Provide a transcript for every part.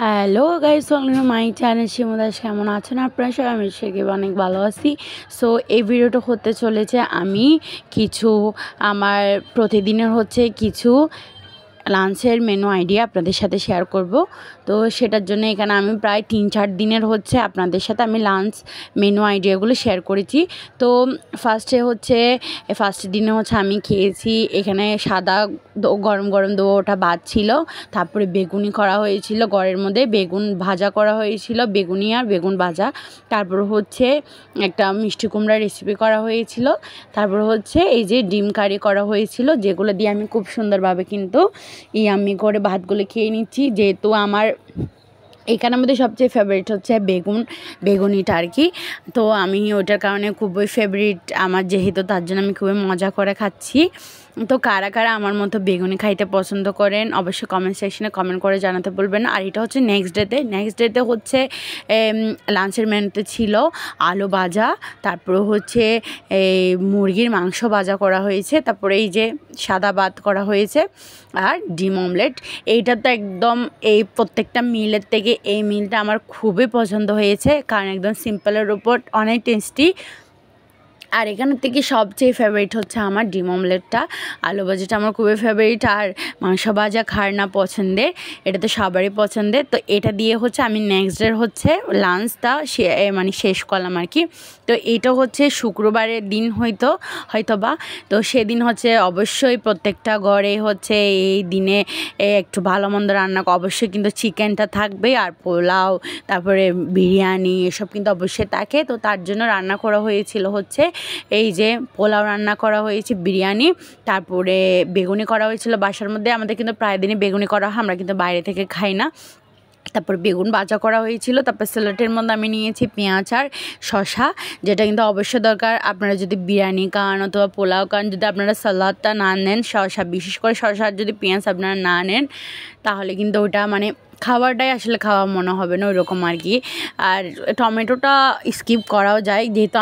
Hello guys, welcome to my channel Shimu Das. কেমন আছেন আপনারা সবাই? আমি সেকে অনেক ভালো আছি। সো এই ভিডিওটা হতে চলেছে আমি কিছু আমার প্রতিদিনের কিছু লাঞ্চের মেনু আইডিয়া আপনাদের সাথে শেয়ার করব। তো সেটার জন্য এখানে আমি প্রায় 3-4 দিনের আপনাদের সাথে আমি লাঞ্চ মেনু আইডিয়াগুলো শেয়ার করেছি। তো ফার্স্ট দিনে আমি খেয়েছি এখানে সাদা গরম গরম ওটা ভাত ছিল, তারপরে বেগুনি করা হয়েছিল, গড়ের মধ্যে বেগুন ভাজা করা হয়েছিল, বেগুনি আর বেগুন ভাজা। তারপর একটা মিষ্টি কুমড়া রেসিপি করা হয়েছিল। তারপর এই যে ডিম কারি করা হয়েছিল, যেগুলো দিয়ে আমি খুব সুন্দরভাবে কিন্তু আমি করে ভাতগুলো খেয়ে নিচ্ছি। যেহেতু আমার এখানের মধ্যে সবচেয়ে ফেভারিট বেগুনিটা আর কি। তো আমি ওটার কারণে খুবই ফেভারিট আমার, যেহেতু তার জন্য আমি খুবই মজা করে খাচ্ছি। তো কারা কারা আমার মতো বেগুনি খাইতে পছন্দ করেন অবশ্যই কমেন্ট সেকশনে কমেন্ট করে জানাতে বলবেন। আর এটা নেক্সট ডেতে লাঞ্চের মেনুতে ছিল আলু ভাজা, তারপরে এই মুরগির মাংস ভাজা করা হয়েছে, তারপরে এই যে সাদা ভাত করা হয়েছে আর ডিম অমলেট। এইটা তো একদম এই প্রত্যেকটা মিলের থেকে এই মিলটা আমার খুবই পছন্দ হয়েছে, কারণ একদম সিম্পলের উপর অনেক টেস্টি। আর এখানের থেকে সবচেয়ে ফেভারিট আমার ডিম অমলেটটা। আলু ভাজাটা আমার খুবই ফেভারিট, আর মাংস ভাজা খার না পছন্দের, এটা তো সবারই পছন্দের। তো এটা দিয়ে আমি নেক্সট ডের লাঞ্চটা শেষ করলাম আর কি। তো এটা শুক্রবারের দিন হয়তোবা। তো সেদিন অবশ্যই প্রত্যেকটা ঘরে এই দিনে একটু ভালো মন্দ রান্না অবশ্যই কিন্তু চিকেনটা থাকবে, আর পোলাও, তারপরে বিরিয়ানি এসব কিন্তু অবশ্যই থাকে। তো তার জন্য রান্না করা হয়েছিল এই যে পোলাও রান্না করা হয়েছে, বিরিয়ানি, তারপরে বেগুনি করা হয়েছিল বাসার মধ্যে। আমাদের কিন্তু প্রায় দিনই বেগুনি করা হয়, আমরা কিন্তু বাইরে থেকে খাই না। তারপর বেগুন ভাজা করা হয়েছিল। তারপর স্যালাডের মধ্যে আমি নিয়েছি পেঁয়াজ আর শসা, যেটা কিন্তু অবশ্যই দরকার। আপনারা যদি বিরিয়ানি খান অথবা পোলাও খান, যদি আপনারা স্যালাডটা না নেন, শসা বিশেষ করে শসা যদি পেঁয়াজ আপনারা না নেন, তাহলে কিন্তু ওটা খাবারটাই আসলে খাওয়া মনে হবে না ওইরকম আর কি। আর টমেটোটা স্কিপ করাও যায়, যেহেতু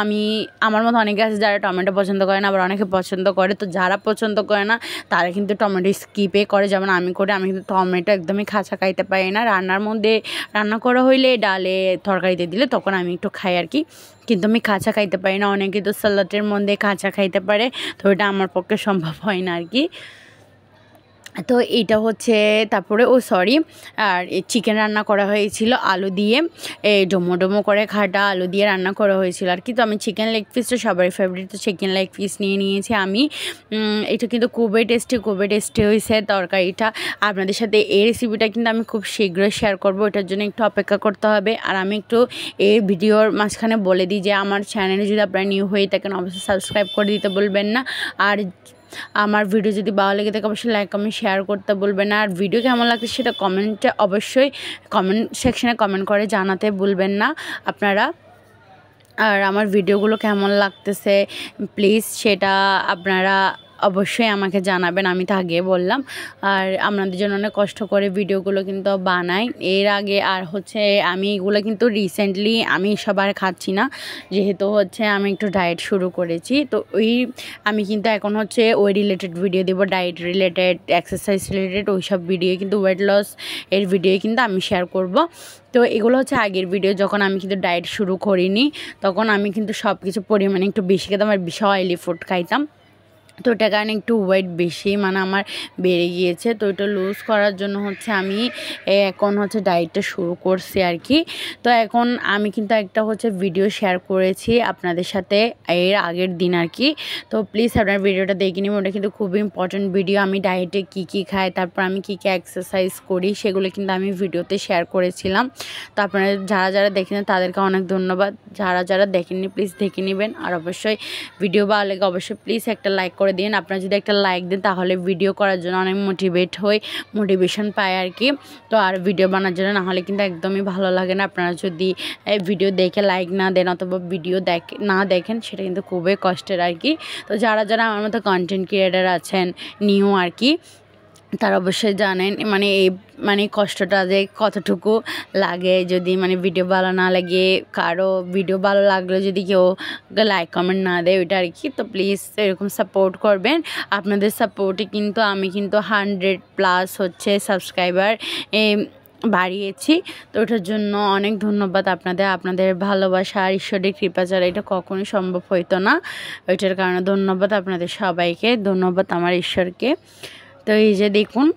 আমার মতো অনেকে আছে যারা টমেটো পছন্দ করে না, আবার অনেকে পছন্দ করে। তো যারা পছন্দ করে না তারা কিন্তু টমেটো স্কিপে করে, যেমন আমি করি। আমি কিন্তু টমেটো একদমই খাঁচা খাইতে পারি না। রান্না করা হইলে ডালে তরকারিতে দিলে তখন আমি একটু খাই আর কি, কিন্তু আমি কাঁচা খাইতে পারি না। অনেকে তো স্যালাডের মধ্যে কাঁচা খাইতে পারে, তো এটা আমার পক্ষে সম্ভব হয় না আর কি। তো এইটা তারপরে আর চিকেন রান্না করা হয়েছিল আলু দিয়ে, ডোমো করে খাটা আলু দিয়ে রান্না করা হয়েছিল আর কি। তো আমি চিকেন লেগ পিস তো সবারই ফেভারিট, তো চিকেন লেগ পিস নিয়েছি আমি। এটা কিন্তু খুবই টেস্টি হয়েছে তরকারিটা। আপনাদের সাথে এই রেসিপিটা কিন্তু আমি খুব শীঘ্রই শেয়ার করব, এটার জন্য একটু অপেক্ষা করতে হবে। আর আমি একটু এই ভিডিওর মাঝখানে বলে দিই যে আমার চ্যানেলে যদি আপনারা নিউ হয়ে থাকেন অবশ্যই সাবস্ক্রাইব করে দিতে বলবেন না। আর আমার ভিডিও যদি ভালো লেগে থাকে অবশ্যই লাইক কমেন্ট শেয়ার করতে বলবেন না। আর ভিডিও কেমন লাগছে সেটা অবশ্যই কমেন্ট সেকশনে কমেন্ট করে জানাতে ভুলবেন না আপনারা। আর আমার ভিডিওগুলো কেমন লাগতেছে প্লিজ সেটা আপনারা অবশ্যই আমাকে জানাবেন, আমি তো আগে বললাম। আর আপনাদের জন্য অনেক কষ্ট করে ভিডিওগুলো কিন্তু বানাই। এর আগে আর আমি এগুলো কিন্তু রিসেন্টলি আমি সবার খাচ্ছি না, যেহেতু আমি একটু ডায়েট শুরু করেছি। তো আমি কিন্তু এখন ওই রিলেটেড ভিডিও দেবো, ডায়েট রিলেটেড, এক্সারসাইজ রিলেটেড, ওই সব ভিডিও কিন্তু ওয়েট লস এর ভিডিও কিন্তু আমি শেয়ার করব। তো এগুলো আগের ভিডিও, যখন আমি কিন্তু ডায়েট শুরু করিনি তখন আমি কিন্তু সব কিছু পরিমাণে একটু বেশি খেতাম আর বেশি অয়েলি ফুড খাইতাম। তো এটার কারণে একটু ওয়েট বেশি আমার বেড়ে গিয়েছে। তো এটা লুজ করার জন্য আমি এখন ডায়েটটা শুরু করছি আর কি। তো এখন আমি কিন্তু একটা ভিডিও শেয়ার করেছি আপনাদের সাথে এর আগের দিন আর কি। তো প্লিজ আপনার ভিডিওটা দেখে নিন, ওটা কিন্তু খুবই ইম্পর্টেন্ট ভিডিও। আমি ডায়েটে কী খাই, তারপর আমি কী এক্সারসাইজ করি, সেগুলো কিন্তু আমি ভিডিওতে শেয়ার করেছিলাম। তো আপনারা যারা দেখেন তাদেরকে অনেক ধন্যবাদ, যারা দেখেননি প্লিজ দেখে নেবেন। আর অবশ্যই ভিডিও ভালো লাগে অবশ্যই প্লিজ একটা লাইক করে দিন। আপনারা যদি একটা লাইক দেন তাহলে ভিডিও করার জন্য অনেক মোটিভেশন পায় আর কি। তো আর ভিডিও বানার জন্য না হলে কিন্তু একদমই ভালো লাগে না। আপনারা যদি ভিডিও দেখে লাইক না দেন অথবা ভিডিও না দেখেন সেটা কিন্তু খুবই কষ্টের আর কি। তো যারা আমার মতো কন্টেন্ট ক্রিয়েটার আছেন নিউ আর কি, তারা অবশ্যই জানেন এই কষ্টটা যে কতটুকু লাগে। যদি ভিডিও ভালো না লাগে, কারো ভিডিও ভালো লাগলে যদি কেউ লাইক কমেন্ট না দেয় ওইটা আর কি। তো প্লিজ এরকম সাপোর্ট করবেন। আপনাদের সাপোর্টে কিন্তু আমি কিন্তু 100+ সাবস্ক্রাইবার বাড়িয়েছি। তো ওটার জন্য অনেক ধন্যবাদ আপনাদের ভালোবাসা আর ঈশ্বরের কৃপা ছাড়া এটা কখনোই সম্ভব হইতো না। ওইটার কারণে ধন্যবাদ আপনাদের সবাইকে, ধন্যবাদ আমার ঈশ্বরকে। তো এই যে দেখুন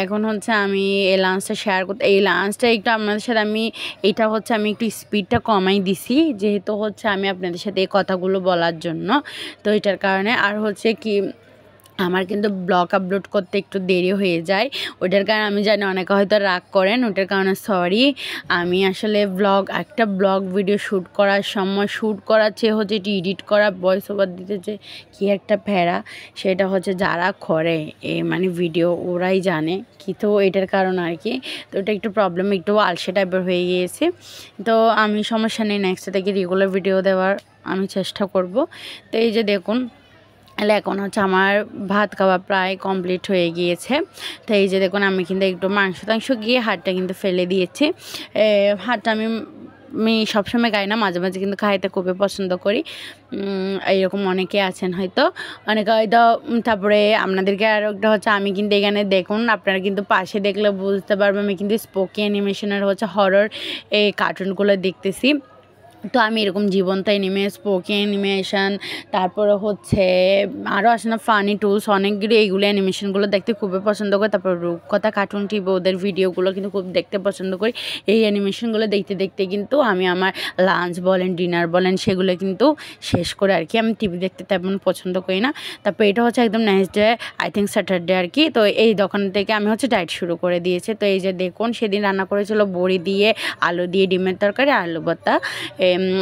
এখন হচ্ছে আমি এই লাঞ্চটা শেয়ার করতে, এই লাঞ্চটা একটু আপনাদের সাথে আমি এটা হচ্ছে আমি একটু স্পিডটা কমাই দিছি, যেহেতু হচ্ছে আমি আপনাদের সাথে এই কথাগুলো বলার জন্য। তো এটার কারণে আর হচ্ছে কি আমার কিন্তু ব্লগ আপলোড করতে একটু দেরি হয়ে যায়, ওটার কারণে আমি জানি অনেকে হয়তো রাগ করেন, ওটার কারণে সরি। আমি আসলে একটা ব্লগ ভিডিও শ্যুট করার সময় শ্যুট করার চেয়ে হচ্ছে এটি এডিট করা, ভয়েস ওভার দিতে যে কী একটা ফেরা, সেটা হচ্ছে যারা করে মানে ভিডিও ওরাই জানে কি। তো এটার কারণ আর কি, তো এটা একটু প্রবলেম, একটু আলসে টাইপের হয়ে গিয়েছে। তো আমি সমস্যা নেই, নেক্সট থেকে রেগুলার ভিডিও দেওয়ার আমি চেষ্টা করব। তো এই যে দেখুন এখন হচ্ছে আমার ভাত খাওয়া প্রায় কমপ্লিট হয়ে গিয়েছে। তো এই যে দেখুন আমি কিন্তু একটু মাংস গিয়ে হাড়টা কিন্তু ফেলে দিয়েছি। হাড়টা আমি সবসময় খাই না, মাঝে মাঝে কিন্তু খাইতে খুবই পছন্দ করি। এইরকম অনেকে আছেন হয়তো, অনেকে হয়তো। তারপরে আপনাদেরকে আরও একটা হচ্ছে আমি কিন্তু এখানে দেখুন আপনারা কিন্তু পাশে দেখলে বুঝতে পারবেন আমি কিন্তু স্পোকি অ্যানিমেশনের হচ্ছে হরর এই কার্টুনগুলো দেখতেছি। তো আমি এরকম জীবন্ত স্পোকি অ্যানিমেশন, তারপরে হচ্ছে আরও আসে না ফানি টুলস অনেকগুলো, এইগুলো অ্যানিমেশনগুলো দেখতে খুবই পছন্দ করি। তারপর রূপকথা কার্টুন টিভি ওদের ভিডিওগুলো কিন্তু খুব দেখতে পছন্দ করি। এই অ্যানিমেশনগুলো দেখতে দেখতে কিন্তু আমি আমার লাঞ্চ বলেন ডিনার বলেন সেগুলো কিন্তু শেষ করে আর কি। আমি টিভি দেখতে তেমন পছন্দ করি না। তারপর এটা হচ্ছে একদম next day, I think Saturday আর কি। তো এই দোকান থেকে আমি হচ্ছে ডায়েট শুরু করে দিয়েছে। তো এই যে দেখুন সেদিন রান্না করেছিল বড়ি দিয়ে, আলু দিয়ে, ডিমের তরকারি, আলু ভর্তা।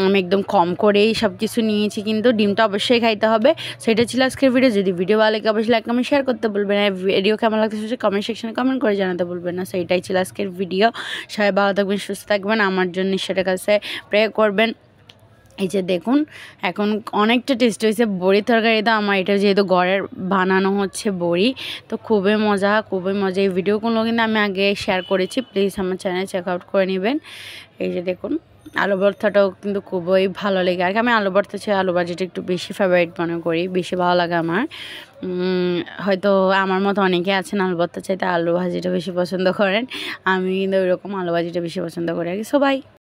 আমি একদম কম করেই সব কিছু নিয়েছি, কিন্তু ডিমটা অবশ্যই খাইতে হবে। সেটা ছিল আজকের ভিডিও। যদি ভিডিও ভালো লাগে অবশ্যই লাইক কমেন্ট শেয়ার করতে বলবেন না। ভিডিও কেমন লাগতেছে কমেন্ট সেকশনে কমেন্ট করে জানাতে বলবেন না। সেটাই ছিল আজকের ভিডিও। সবাই ভালো থাকবেন, সুস্থ থাকবেন, আমার জন্য ঈশ্বরের কাছে প্রে করবেন। এই যে দেখুন এখন অনেকটা টেস্ট হয়েছে বড়ি তরকারিটা আমার, এটা যেহেতু ঘরের বানানো হচ্ছে বড়ি, তো খুবই মজা এই ভিডিওগুলো কিন্তু আমি আগে শেয়ার করেছি, প্লিজ আমার চ্যানেল চেক আউট করে নেবেন। এই যে দেখুন আলু ভর্তাটাও কিন্তু খুবই ভালো লাগে আর কি। আমি আলু ভর্তা চেয়ে আলু ভাজিটা একটু বেশি ফেভারিট মনে করি, বেশি ভালো লাগে আমার। হয়তো আমার মতো অনেকে আছেন আলু ভর্তা চাইতে আলু ভাজিটা বেশি পছন্দ করেন, আমি কিন্তু ওইরকম আলু ভাজিটা বেশি পছন্দ করি আর কি। So by.